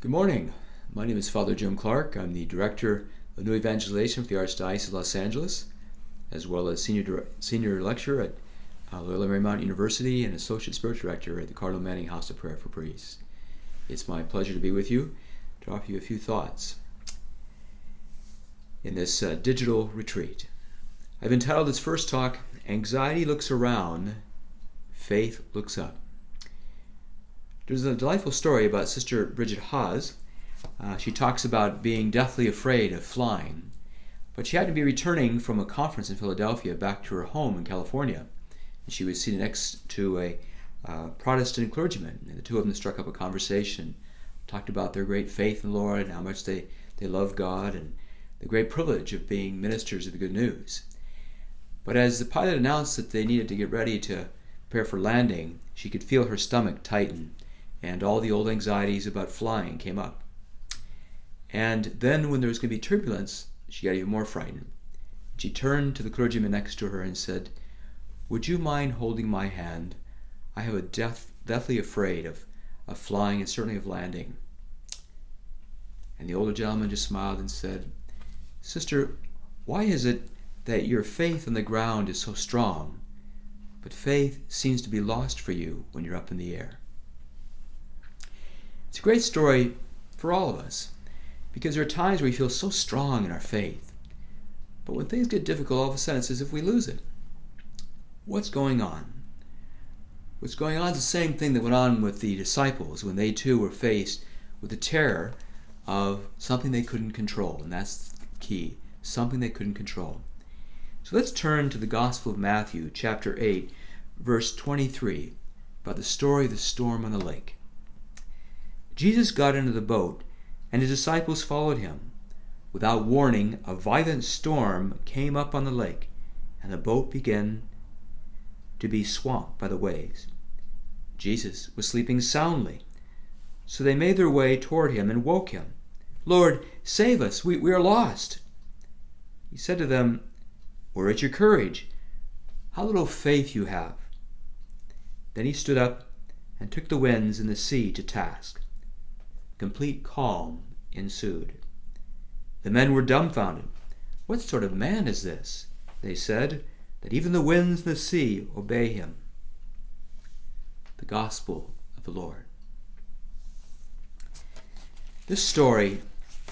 Good morning. My name is Father Jim Clarke. I'm the Director of New Evangelization for the Archdiocese of Los Angeles, as well as Senior Lecturer at Loyola Marymount University and Associate Spiritual Director at the Cardinal Manning House of Prayer for Priests. It's my pleasure to be with you, to offer you a few thoughts in this digital retreat. I've entitled this first talk, Anxiety Looks Around, Faith Looks Up. There's a delightful story about Sister Bridget Haas. She talks about being deathly afraid of flying, but she had to be returning from a conference in Philadelphia back to her home in California. And she was sitting next to a Protestant clergyman, and the two of them struck up a conversation, talked about their great faith in the Lord and how much they love God and the great privilege of being ministers of the good news. But as the pilot announced that they needed to get ready to prepare for landing, she could feel her stomach tighten, and all the old anxieties about flying came up. And then when there was going to be turbulence, she got even more frightened. She turned to the clergyman next to her and said, "Would you mind holding my hand? I have a deathly afraid of flying and certainly of landing." And the older gentleman just smiled and said, "Sister, why is it that your faith on the ground is so strong, but faith seems to be lost for you when you're up in the air?" It's a great story for all of us, because there are times where we feel so strong in our faith, but when things get difficult, all of a sudden it's as if we lose it. What's going on? What's going on is the same thing that went on with the disciples when they too were faced with the terror of something they couldn't control, and that's the key, something they couldn't control. So let's turn to the Gospel of Matthew, chapter 8, verse 23, about the story of the storm on the lake. Jesus got into the boat, and his disciples followed him. Without warning, a violent storm came up on the lake, and the boat began to be swamped by the waves. Jesus was sleeping soundly, so they made their way toward him and woke him. "Lord, save us, we are lost." He said to them, "Where is your courage? How little faith you have." Then he stood up and took the winds and the sea to task. Complete calm ensued. The men were dumbfounded. "What sort of man is this," they said, "that even the winds and the sea obey him?" The Gospel of the Lord. This story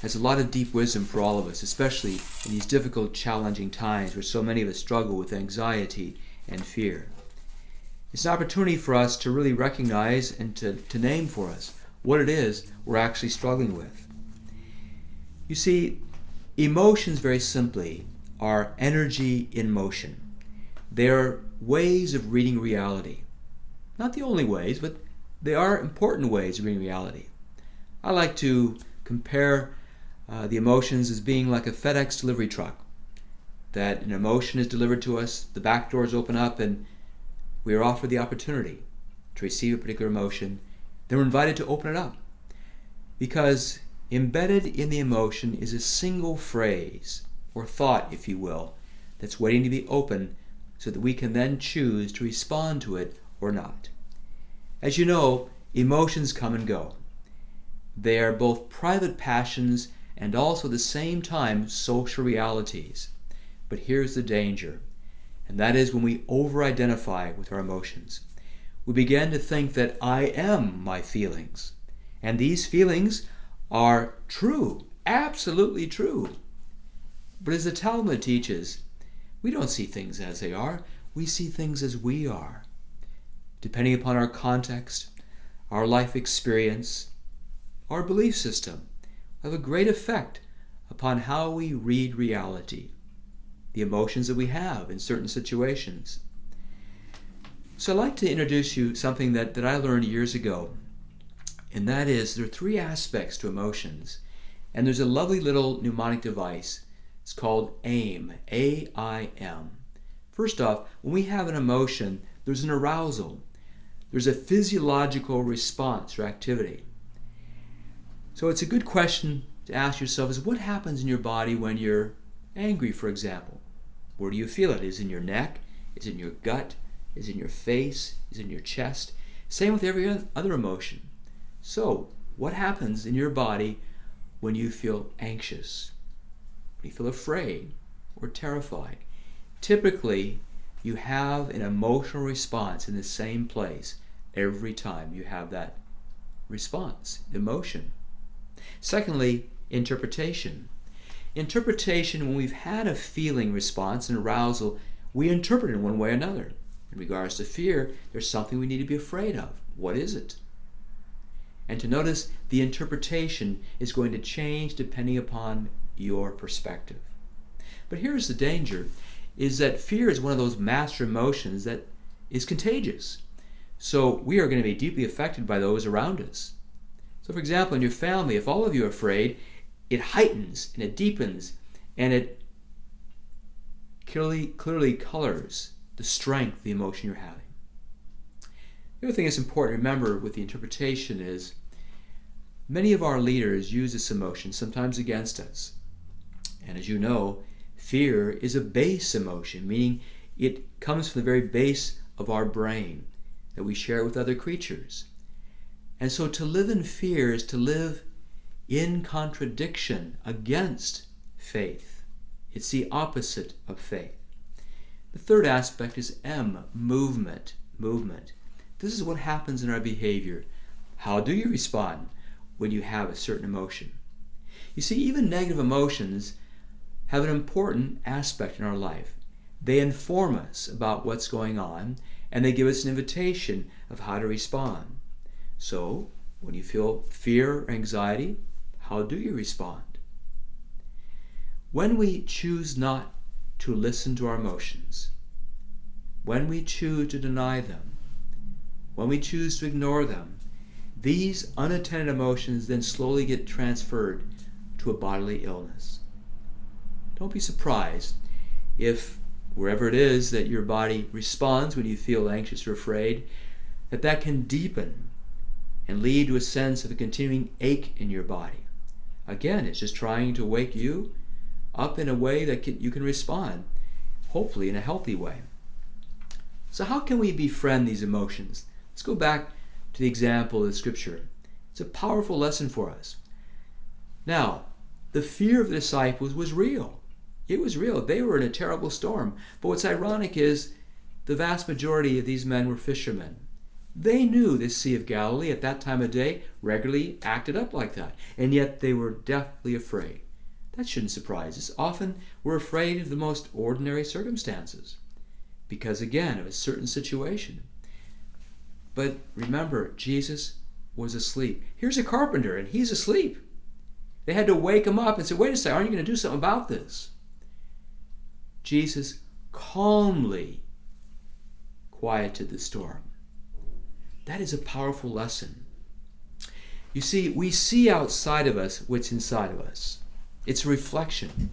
has a lot of deep wisdom for all of us, especially in these difficult, challenging times where so many of us struggle with anxiety and fear. It's an opportunity for us to really recognize and to name for us what it is we're actually struggling with. You see, emotions, very simply, are energy in motion. They are ways of reading reality. Not the only ways, but they are important ways of reading reality. I like to compare the emotions as being like a FedEx delivery truck. That an emotion is delivered to us, the back doors open up, and we are offered the opportunity to receive a particular emotion. Then we're invited to open it up, because embedded in the emotion is a single phrase, or thought, if you will, that's waiting to be opened so that we can then choose to respond to it or not. As you know, emotions come and go. They are both private passions and also at the same time social realities. But here's the danger, and that is when we over-identify with our emotions. We begin to think that I am my feelings, and these feelings are true, absolutely true. But as the Talmud teaches, we don't see things as they are, we see things as we are. Depending upon our context, our life experience, our belief system, have a great effect upon how we read reality, the emotions that we have in certain situations. So I'd like to introduce you something that I learned years ago, and that is there are three aspects to emotions, and there's a lovely little mnemonic device. It's called AIM, A-I-M. First off, when we have an emotion, there's an arousal. There's a physiological response or activity. So it's a good question to ask yourself is what happens in your body when you're angry, for example? Where do you feel it? Is it in your neck? Is it in your gut? Is it in your face? Is it in your chest? Same with every other emotion. So, what happens in your body when you feel anxious, when you feel afraid or terrified. Typically, you have an emotional response in the same place every time you have that response, emotion. Secondly, interpretation. Interpretation, when we've had a feeling response, an arousal, we interpret it in one way or another. In regards to fear, there's something we need to be afraid of. What is it? And to notice the interpretation is going to change depending upon your perspective. But here's the danger, is that fear is one of those master emotions that is contagious. So we are going to be deeply affected by those around us. So for example, in your family, if all of you are afraid, it heightens and it deepens and it clearly colors the strength of the emotion you're having. The other thing that's important to remember with the interpretation is many of our leaders use this emotion sometimes against us. And as you know, fear is a base emotion, meaning it comes from the very base of our brain that we share with other creatures. And so to live in fear is to live in contradiction against faith. It's the opposite of faith. The third aspect is M, movement. Movement. This is what happens in our behavior. How do you respond when you have a certain emotion? You see, even negative emotions have an important aspect in our life. They inform us about what's going on, and they give us an invitation of how to respond. So, when you feel fear or anxiety, how do you respond? When we choose not to listen to our emotions, when we choose to deny them, when we choose to ignore them, these unattended emotions then slowly get transferred to a bodily illness. Don't be surprised if wherever it is that your body responds when you feel anxious or afraid, that can deepen and lead to a sense of a continuing ache in your body. Again, it's just trying to wake you up in a way that you can respond, hopefully in a healthy way. So how can we befriend these emotions? Let's go back to the example of the scripture. It's a powerful lesson for us. Now, the fear of the disciples was real. It was real. They were in a terrible storm. But what's ironic is the vast majority of these men were fishermen. They knew this Sea of Galilee at that time of day regularly acted up like that, and yet they were deathly afraid. That shouldn't surprise us. Often we're afraid of the most ordinary circumstances because, again, of a certain situation. But remember, Jesus was asleep. Here's a carpenter, and he's asleep. They had to wake him up and say, wait a second, aren't you going to do something about this? Jesus calmly quieted the storm. That is a powerful lesson. You see, we see outside of us what's inside of us. It's a reflection.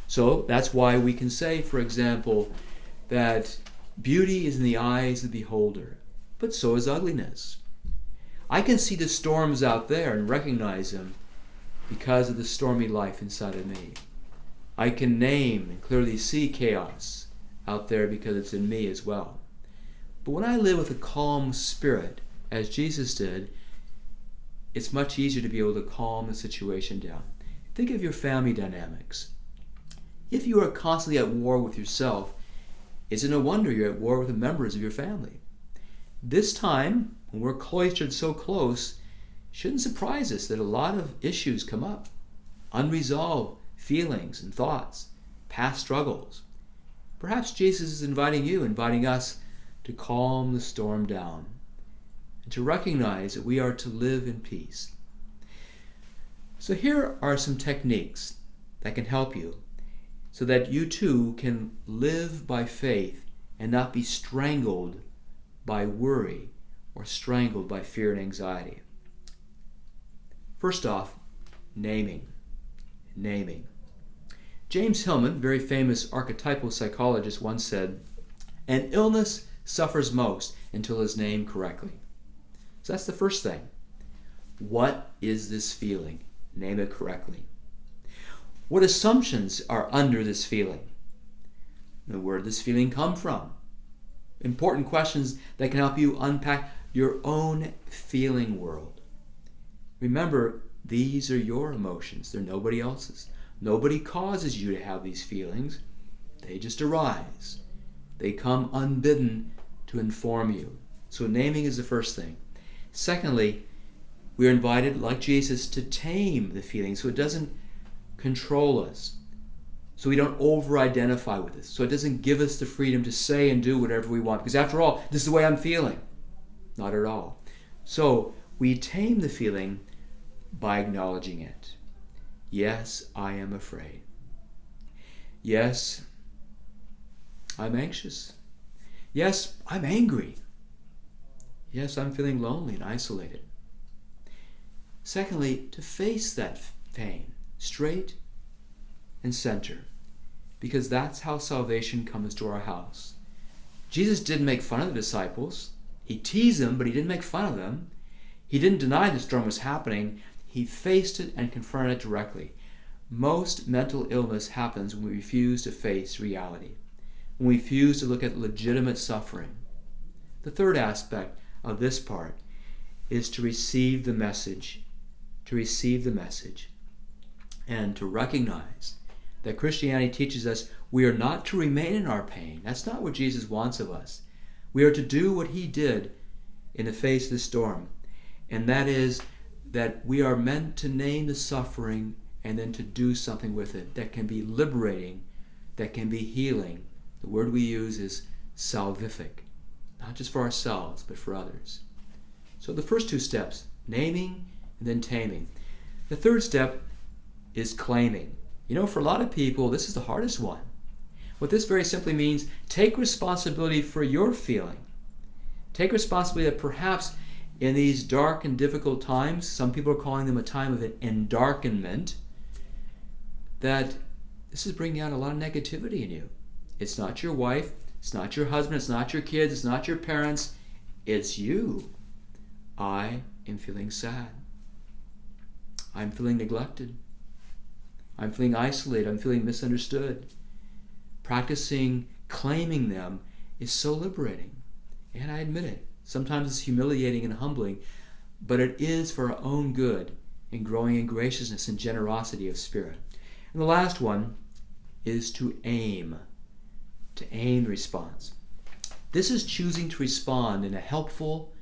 So that's why we can say, for example, that beauty is in the eyes of the beholder, but so is ugliness. I can see the storms out there and recognize them because of the stormy life inside of me. I can name and clearly see chaos out there because it's in me as well. But when I live with a calm spirit, as Jesus did, it's much easier to be able to calm the situation down. Think of your family dynamics. If you are constantly at war with yourself, it's no wonder you're at war with the members of your family. This time, when we're cloistered so close, shouldn't surprise us that a lot of issues come up. Unresolved feelings and thoughts, past struggles. Perhaps Jesus is inviting us to calm the storm down and to recognize that we are to live in peace. So here are some techniques that can help you so that you too can live by faith and not be strangled by worry or strangled by fear and anxiety. First off, naming. James Hillman, very famous archetypal psychologist, once said, an illness suffers most until it is named correctly. So that's the first thing. What is this feeling? Name it correctly. What assumptions are under this feeling? Where did this feeling come from? Important questions that can help you unpack your own feeling world. Remember, these are your emotions. They're nobody else's. Nobody causes you to have these feelings. They just arise. They come unbidden to inform you. So naming is the first thing. Secondly, we are invited, like Jesus, to tame the feeling so it doesn't control us, so we don't over-identify with it, so it doesn't give us the freedom to say and do whatever we want, because after all, this is the way I'm feeling. Not at all. So we tame the feeling by acknowledging it. Yes, I am afraid. Yes, I'm anxious. Yes, I'm angry. Yes, I'm feeling lonely and isolated. Secondly, to face that pain straight and center, because that's how salvation comes to our house. Jesus didn't make fun of the disciples. He teased them, but he didn't make fun of them. He didn't deny the storm was happening. He faced it and confronted it directly. Most mental illness happens when we refuse to face reality, when we refuse to look at legitimate suffering. The third aspect of this part is to receive the message, and to recognize that Christianity teaches us we are not to remain in our pain. That's not what Jesus wants of us. We are to do what he did in the face of the storm, and that is that we are meant to name the suffering and then to do something with it that can be liberating, that can be healing. The word we use is salvific, not just for ourselves, but for others. So the first two steps, naming and then taming. The third step is claiming. For a lot of people, this is the hardest one. What this very simply means, take responsibility for your feeling. Take responsibility that perhaps in these dark and difficult times, some people are calling them a time of endarkenment, that this is bringing out a lot of negativity in you. It's not your wife, it's not your husband, it's not your kids, it's not your parents, it's you. I am feeling sad. I'm feeling neglected. I'm feeling isolated. I'm feeling misunderstood. Practicing claiming them is so liberating. And I admit it. Sometimes it's humiliating and humbling, but it is for our own good in growing in graciousness and generosity of spirit. And the last one is to aim the response. This is choosing to respond in a helpful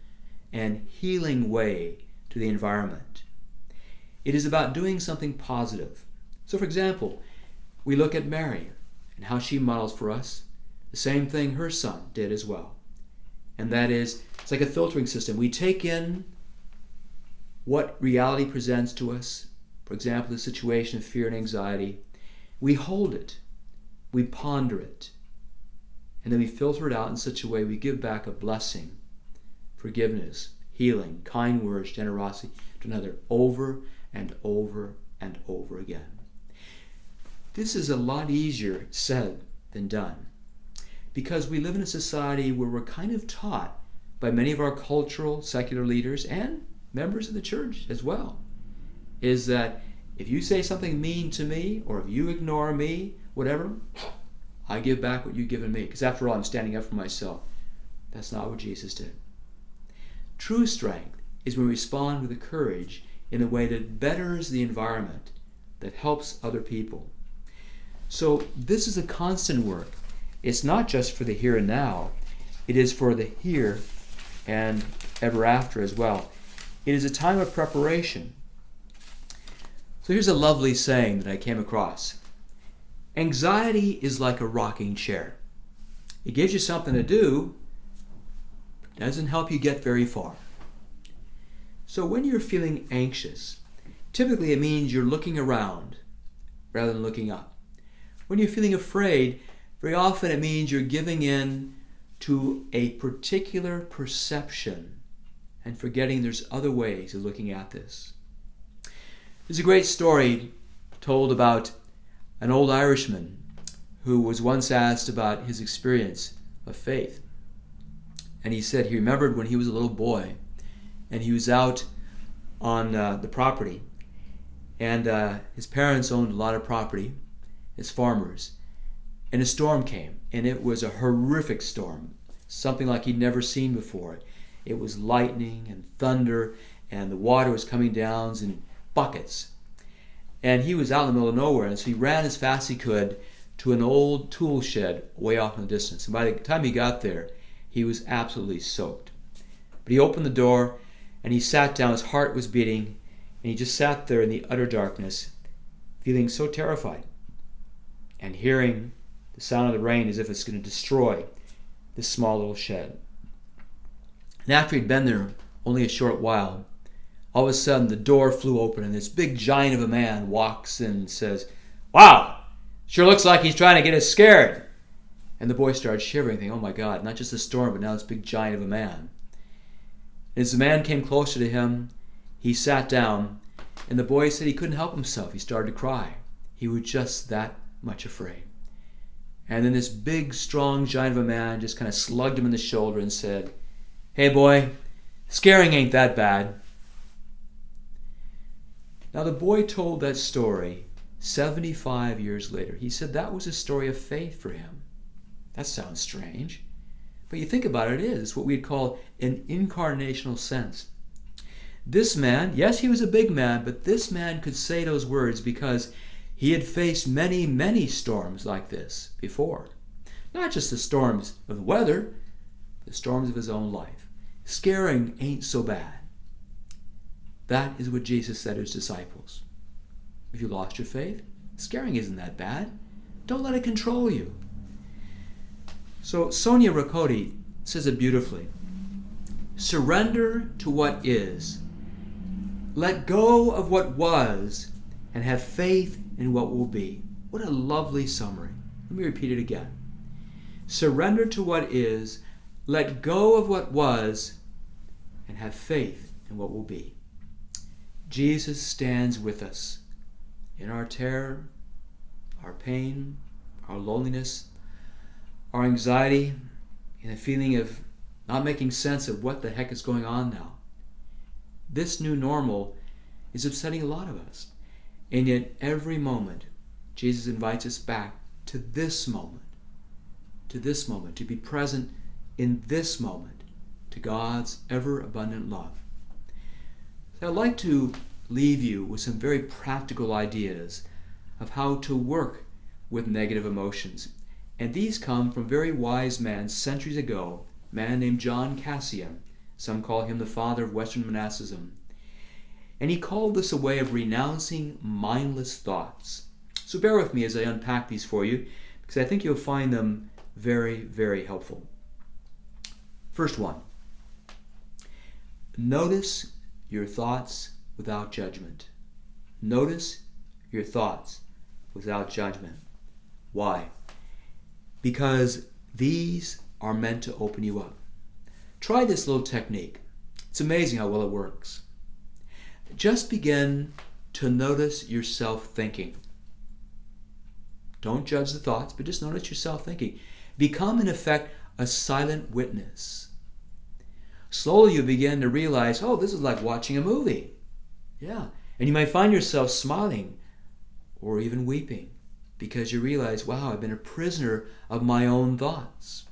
and healing way to the environment. It is about doing something positive. So for example, we look at Mary and how she models for us the same thing her son did as well. And that is, it's like a filtering system. We take in what reality presents to us, for example, the situation of fear and anxiety. We hold it, we ponder it, and then we filter it out in such a way we give back a blessing, forgiveness, healing, kind words, generosity to another over and over and over again. This is a lot easier said than done, because we live in a society where we're kind of taught by many of our cultural, secular leaders and members of the church as well, is that if you say something mean to me, or if you ignore me, whatever, I give back what you've given me, because after all, I'm standing up for myself. That's not what Jesus did. True strength is when we respond with a courage in a way that betters the environment, that helps other people. So this is a constant work. It's not just for the here and now. It is for the here and ever after as well. It is a time of preparation. So here's a lovely saying that I came across. Anxiety is like a rocking chair. It gives you something to do, but doesn't help you get very far. So when you're feeling anxious, typically it means you're looking around rather than looking up. When you're feeling afraid, very often it means you're giving in to a particular perception and forgetting there's other ways of looking at this. There's a great story told about an old Irishman who was once asked about his experience of faith. And he said he remembered when he was a little boy and he was out on the property, and his parents owned a lot of property as farmers, and a storm came, and it was a horrific storm, something like he'd never seen before. It was lightning and thunder and the water was coming down in buckets. And he was out in the middle of nowhere, and so he ran as fast as he could to an old tool shed way off in the distance. And by the time he got there, he was absolutely soaked. But he opened the door, and he sat down. His heart was beating, and he just sat there in the utter darkness, feeling so terrified, and hearing the sound of the rain as if it's going to destroy this small little shed. And after he'd been there only a short while, all of a sudden the door flew open and this big giant of a man walks in and says, "Wow, sure looks like he's trying to get us scared." And the boy started shivering, thinking, oh my God, not just a storm, but now this big giant of a man. And as the man came closer to him, he sat down, and the boy said he couldn't help himself. He started to cry. He was just that much afraid. And then this big, strong giant of a man just kind of slugged him in the shoulder and said, "Hey boy, scaring ain't that bad." Now the boy told that story 75 years later. He said that was a story of faith for him. That sounds strange, but you think about it, it is. It's what we'd call an incarnational sense. This man, yes, he was a big man, but this man could say those words because he had faced many, many storms like this before. Not just the storms of the weather, the storms of his own life. Scaring ain't so bad. That is what Jesus said to his disciples. If you lost your faith, scaring isn't that bad. Don't let it control you. So Sonia Rakoti says it beautifully. Surrender to what is. Let go of what was and have faith in what will be. What a lovely summary. Let me repeat it again. Surrender to what is, let go of what was, and have faith in what will be. Jesus stands with us in our terror, our pain, our loneliness, our anxiety, and a feeling of not making sense of what the heck is going on now. This new normal is upsetting a lot of us. And yet every moment, Jesus invites us back to this moment, to be present in this moment, to God's ever-abundant love. So I'd like to leave you with some very practical ideas of how to work with negative emotions. And these come from a very wise man centuries ago, a man named John Cassian. Some call him the father of Western monasticism. And he called this a way of renouncing mindless thoughts. So bear with me as I unpack these for you, because I think you'll find them very, very helpful. First one, notice your thoughts without judgment. Notice your thoughts without judgment. Why? Because these are meant to open you up. Try this little technique. It's amazing how well it works. Just begin to notice yourself thinking. Don't judge the thoughts, but just notice yourself thinking. Become, in effect, a silent witness. Slowly you begin to realize, oh, this is like watching a movie. Yeah. And you might find yourself smiling or even weeping because you realize, wow, I've been a prisoner of my own thoughts.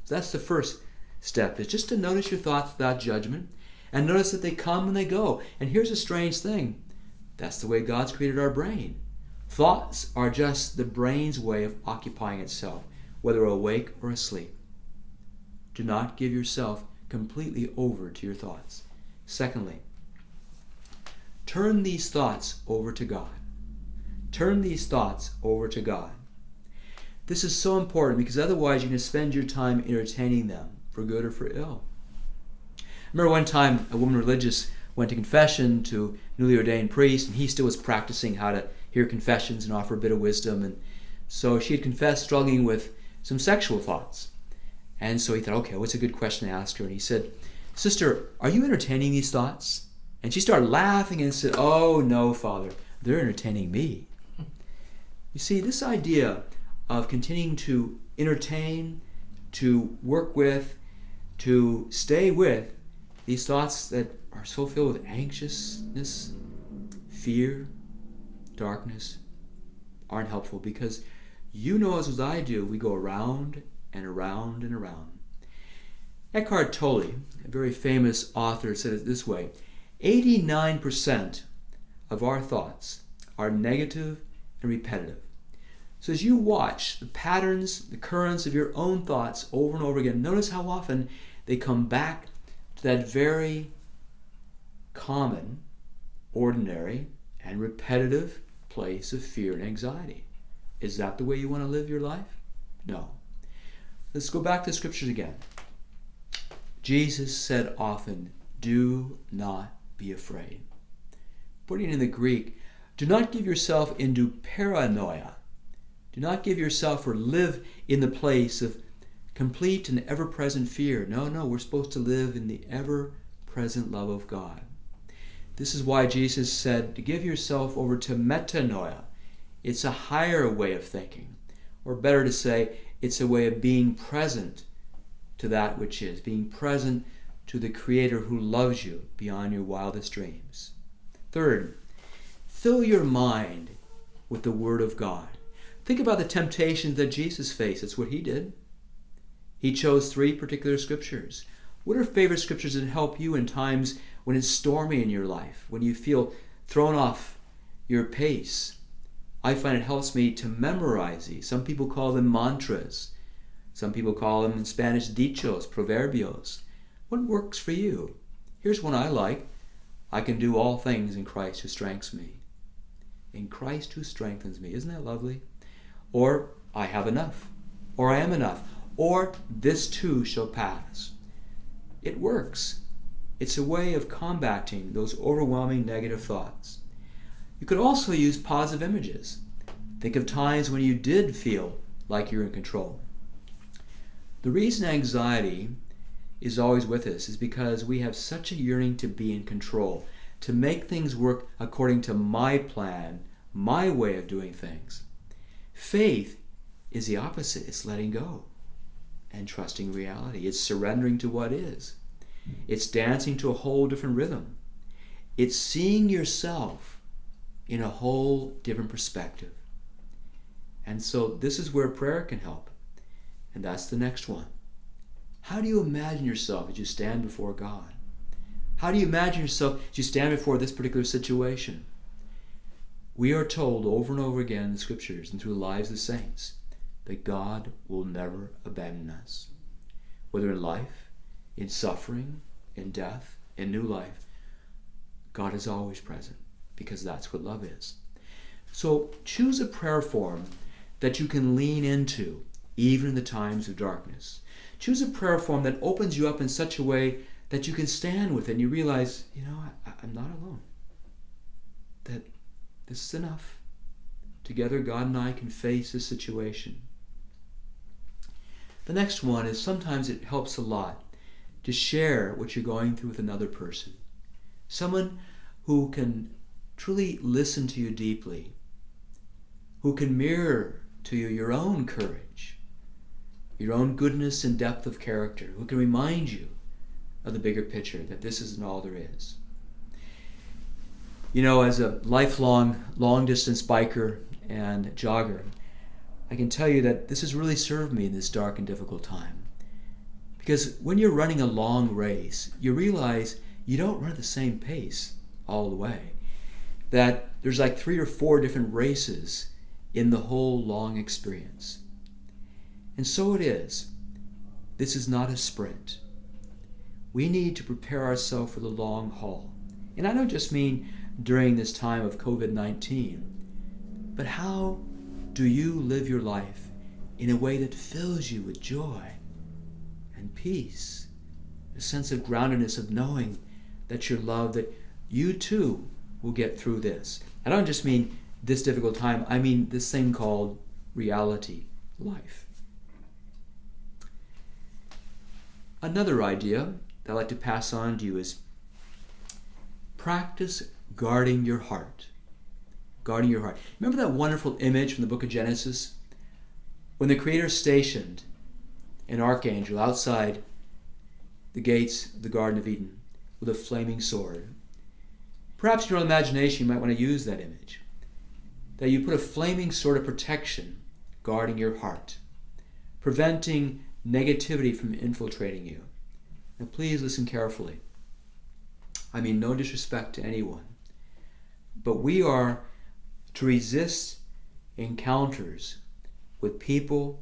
So that's the first step, is just to notice your thoughts without judgment and notice that they come and they go. And here's a strange thing. That's the way God's created our brain. Thoughts are just the brain's way of occupying itself, whether awake or asleep. Do not give yourself completely over to your thoughts. Secondly, turn these thoughts over to God. Turn these thoughts over to God. This is so important because otherwise you're going to spend your time entertaining them, for good or for ill. I remember one time a woman religious went to confession to a newly ordained priest, and he still was practicing how to hear confessions and offer a bit of wisdom. And so she had confessed struggling with some sexual thoughts. And so he thought, okay, what's a good question to ask her? And he said, "Sister, are you entertaining these thoughts?" And she started laughing and said, "Oh, no, Father, they're entertaining me." You see, this idea of continuing to entertain, to work with, to stay with these thoughts that are so filled with anxiousness, fear, darkness, aren't helpful, because you know as I do, we go around and around and around. Eckhart Tolle, a very famous author, said it this way: 89% of our thoughts are negative and repetitive. So as you watch the patterns, the currents of your own thoughts over and over again, notice how often they come back to that very common, ordinary, and repetitive place of fear and anxiety. Is that the way you want to live your life? No. Let's go back to the scriptures again. Jesus said often, do not be afraid. Putting it in the Greek, do not give yourself into paranoia. Do not give yourself or live in the place of complete and ever-present fear. No, we're supposed to live in the ever-present love of God. This is why Jesus said to give yourself over to metanoia. It's a higher way of thinking. Or better to say, it's a way of being present to that which is, being present to the Creator who loves you beyond your wildest dreams. Third, fill your mind with the Word of God. Think about the temptations that Jesus faced. That's what he did. He chose 3 particular scriptures. What are favorite scriptures that help you in times when it's stormy in your life, when you feel thrown off your pace? I find it helps me to memorize these. Some people call them mantras. Some people call them in Spanish dichos, proverbios. What works for you? Here's one I like. I can do all things in Christ who strengthens me. In Christ who strengthens me. Isn't that lovely? Or I have enough. Or I am enough. Or this too shall pass. It works. It's a way of combating those overwhelming negative thoughts. You could also use positive images. Think of times when you did feel like you're in control. The reason anxiety is always with us is because we have such a yearning to be in control, to make things work according to my plan, my way of doing things. Faith is the opposite. It's letting go and trusting reality. It's surrendering to what is. It's dancing to a whole different rhythm. It's seeing yourself in a whole different perspective. And so this is where prayer can help. And that's the next one. How do you imagine yourself as you stand before God? How do you imagine yourself as you stand before this particular situation? We are told over and over again in the scriptures and through the lives of the saints that God will never abandon us. Whether in life, in suffering, in death, in new life, God is always present because that's what love is. So choose a prayer form that you can lean into even in the times of darkness. Choose a prayer form that opens you up in such a way that you can stand with it and you realize, I'm not alone. That this is enough. Together, God and I can face this situation. The next one is sometimes it helps a lot to share what you're going through with another person. Someone who can truly listen to you deeply, who can mirror to you your own courage, your own goodness and depth of character, who can remind you of the bigger picture, that this isn't all there is. As a lifelong, long-distance biker and jogger, I can tell you that this has really served me in this dark and difficult time. Because when you're running a long race, you realize you don't run at the same pace all the way. That there's like 3 or 4 different races in the whole long experience. And so it is. This is not a sprint. We need to prepare ourselves for the long haul. And I don't just mean during this time of COVID-19, but how do you live your life in a way that fills you with joy and peace, a sense of groundedness of knowing that you're loved, that you too will get through this. I don't just mean this difficult time, I mean this thing called reality, life. Another idea that I'd like to pass on to you is practice guarding your heart. Guarding your heart. Remember that wonderful image from the book of Genesis? When the Creator stationed an archangel outside the gates of the Garden of Eden with a flaming sword. Perhaps in your own imagination you might want to use that image. That you put a flaming sword of protection guarding your heart, preventing negativity from infiltrating you. Now please listen carefully. I mean, no disrespect to anyone. But we are to resist encounters with people,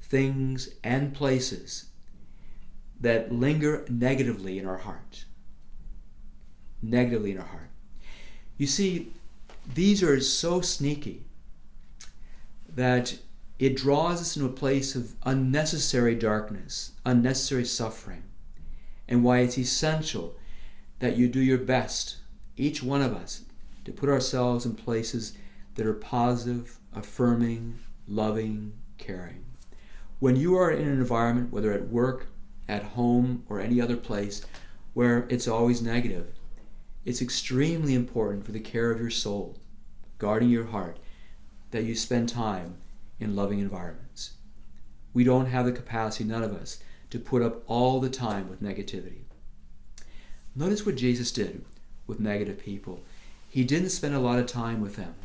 things, and places that linger negatively in our heart. Negatively in our heart. You see, these are so sneaky that it draws us into a place of unnecessary darkness, unnecessary suffering, and why it's essential that you do your best, each one of us, to put ourselves in places that are positive, affirming, loving, caring. When you are in an environment, whether at work, at home, or any other place, where it's always negative, it's extremely important for the care of your soul, guarding your heart, that you spend time in loving environments. We don't have the capacity, none of us, to put up all the time with negativity. Notice what Jesus did with negative people. He didn't spend a lot of time with them.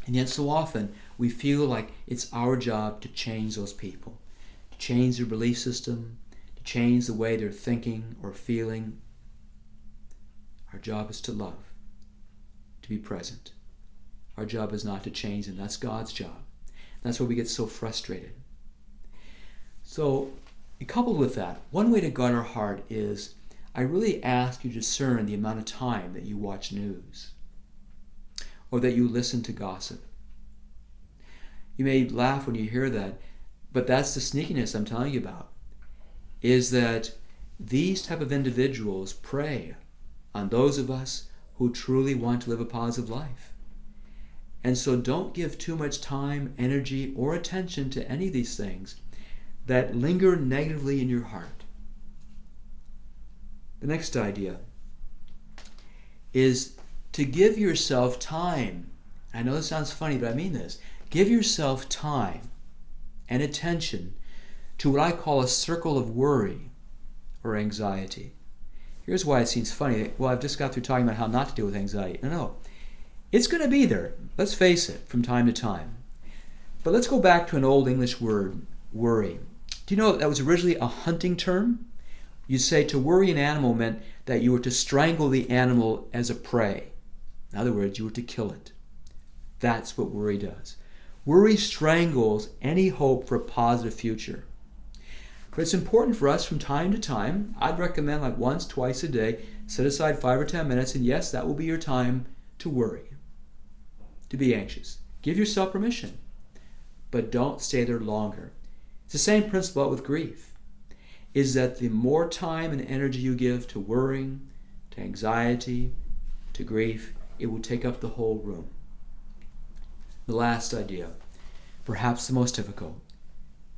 And yet so often we feel like it's our job to change those people, to change their belief system, to change the way they're thinking or feeling. Our job is to love, to be present. Our job is not to change them. That's God's job. That's why we get so frustrated. So, coupled with that, one way to guard our heart is, I really ask you to discern the amount of time that you watch news or that you listen to gossip. You may laugh when you hear that, but that's the sneakiness I'm telling you about, is that these type of individuals prey on those of us who truly want to live a positive life. And so don't give too much time, energy, or attention to any of these things that linger negatively in your heart. The next idea is to give yourself time. I know this sounds funny, but I mean this. Give yourself time and attention to what I call a circle of worry or anxiety. Here's why it seems funny. Well, I've just got through talking about how not to deal with anxiety. No. It's going to be there, let's face it, from time to time. But let's go back to an old English word, worry. Do you know that was originally a hunting term? You'd say to worry an animal meant that you were to strangle the animal as a prey. In other words, you were to kill it. That's what worry does. Worry strangles any hope for a positive future. But it's important for us from time to time. I'd recommend like once, twice a day, set aside 5 or 10 minutes, and yes, that will be your time to worry, to be anxious. Give yourself permission, but don't stay there longer. It's the same principle with grief, is that the more time and energy you give to worrying, to anxiety, to grief, it will take up the whole room. The last idea, perhaps the most difficult,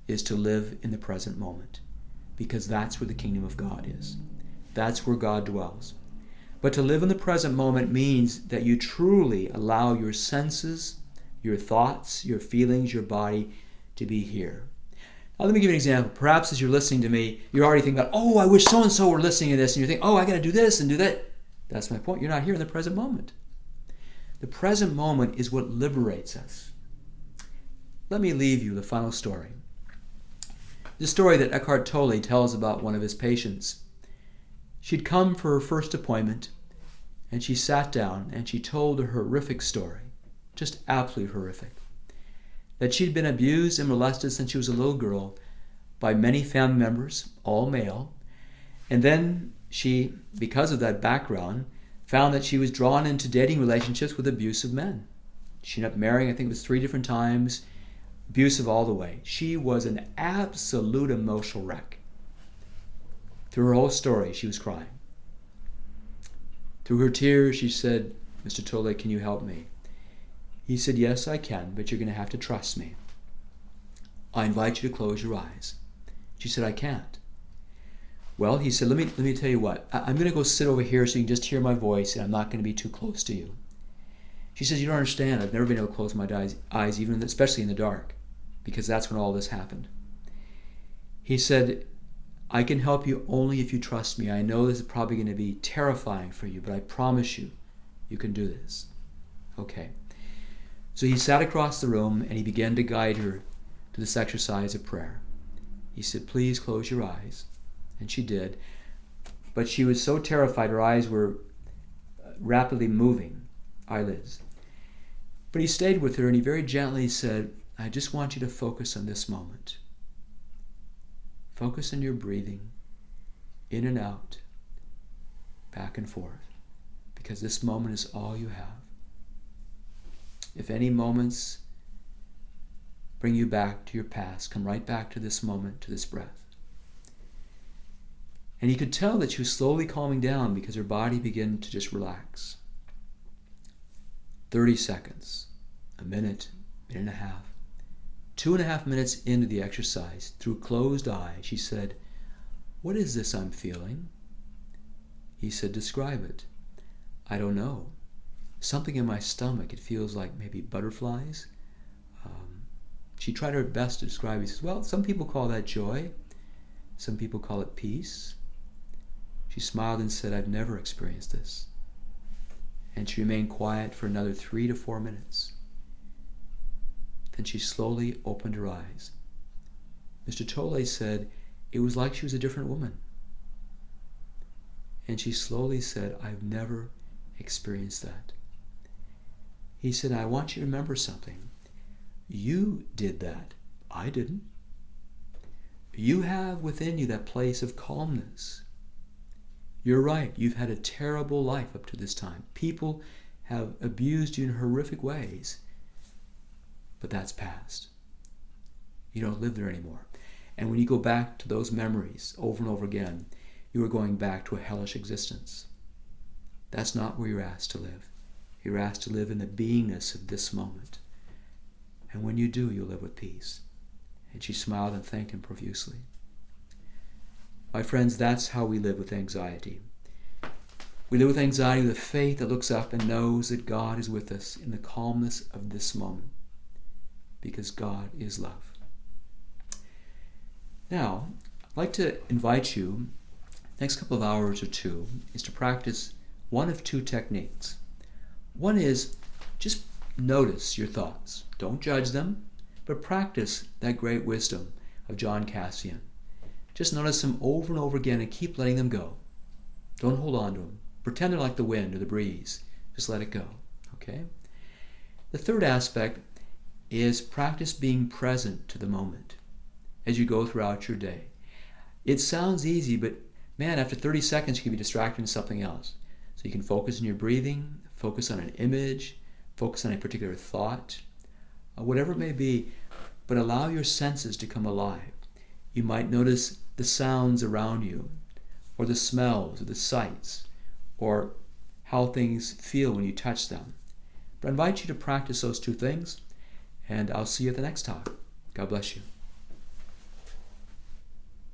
is to live in the present moment, because that's where the kingdom of God is. That's where God dwells. But to live in the present moment means that you truly allow your senses, your thoughts, your feelings, your body to be here. Now let me give you an example. Perhaps as you're listening to me, you're already thinking about, oh, I wish so-and-so were listening to this, and you're thinking, oh, I got to do this and do that. That's my point. You're not here in the present moment. The present moment is what liberates us. Let me leave you the final story. The story that Eckhart Tolle tells about one of his patients. She'd come for her first appointment, and she sat down and she told a horrific story, just absolutely horrific, that she'd been abused and molested since she was a little girl by many family members, all male, and then she, because of that background, found that she was drawn into dating relationships with abusive men. She ended up marrying, I think it was 3 different times, abusive all the way. She was an absolute emotional wreck. Through her whole story, she was crying. Through her tears, she said, Mr. Tolle, can you help me? He said, yes, I can, but you're going to have to trust me. I invite you to close your eyes. She said, I can't. Well, he said, let me tell you what. I'm going to go sit over here so you can just hear my voice, and I'm not going to be too close to you. She says, you don't understand. I've never been able to close my eyes, even especially in the dark, because that's when all this happened. He said, I can help you only if you trust me. I know this is probably going to be terrifying for you, but I promise you, you can do this. Okay. So he sat across the room and he began to guide her to this exercise of prayer. He said, please close your eyes. And she did. but she was so terrified her eyes were rapidly moving, eyelids. But he stayed with her and he very gently said, I just want you to focus on this moment. Focus on your breathing, in and out, back and forth, because this moment is all you have. If any moments bring you back to your past, come right back to this moment, to this breath. And he could tell that she was slowly calming down because her body began to just relax. 30 seconds, a minute, minute and a half. 2.5 minutes into the exercise, through closed eyes, she said, what is this I'm feeling? He said, describe it. I don't know. Something in my stomach. It feels like maybe butterflies. She tried her best to describe it. She says, well, some people call that joy. Some people call it peace. She smiled and said, I've never experienced this. And she remained quiet for another 3 to 4 minutes. Then she slowly opened her eyes. Mr. Tolle said it was like she was a different woman. And she slowly said, I've never experienced that. He said, I want you to remember something. You did that. I didn't. You have within you that place of calmness. You're right. You've had a terrible life up to this time. People have abused you in horrific ways. But that's past. You don't live there anymore. And when you go back to those memories over and over again, you are going back to a hellish existence. That's not where you're asked to live. You're asked to live in the beingness of this moment. And when you do, you'll live with peace. And she smiled and thanked him profusely. My friends, that's how we live with anxiety. We live with anxiety with a faith that looks up and knows that God is with us in the calmness of this moment. Because God is love. Now, I'd like to invite you, next couple of hours or two, is to practice one of two techniques. One is just notice your thoughts. Don't judge them, but practice that great wisdom of John Cassian. Just notice them over and over again and keep letting them go. Don't hold on to them. Pretend they're like the wind or the breeze. Just let it go. Okay? The third aspect is practice being present to the moment as you go throughout your day. It sounds easy, but man, after 30 seconds you can be distracted into something else. So you can focus on your breathing, focus on an image, focus on a particular thought, whatever it may be, but allow your senses to come alive. You might notice the sounds around you, or the smells, or the sights, or how things feel when you touch them. But I invite you to practice those two things, and I'll see you at the next talk. God bless you.